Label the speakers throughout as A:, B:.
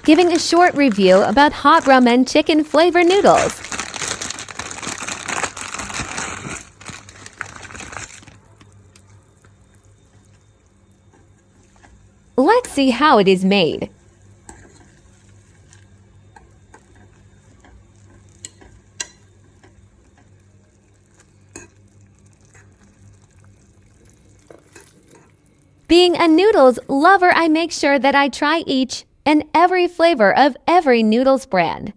A: giving a short review about hot ramen chicken flavor noodles. Let's see how it is made. Being a noodles lover, I make sure that I try each and every flavor of every noodles brand.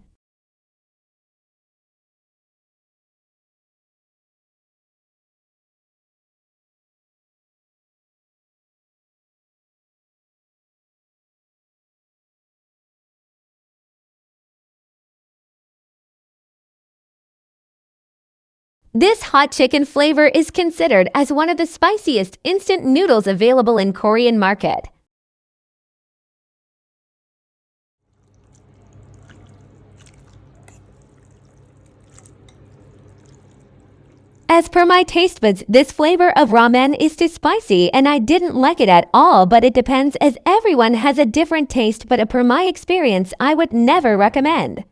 A: This hot chicken flavor is considered as one of the spiciest instant noodles available in Korean market. As per my taste buds, this flavor of ramen is too spicy and I didn't like it at all, but it depends as everyone has a different taste, but per my experience, I would never recommend.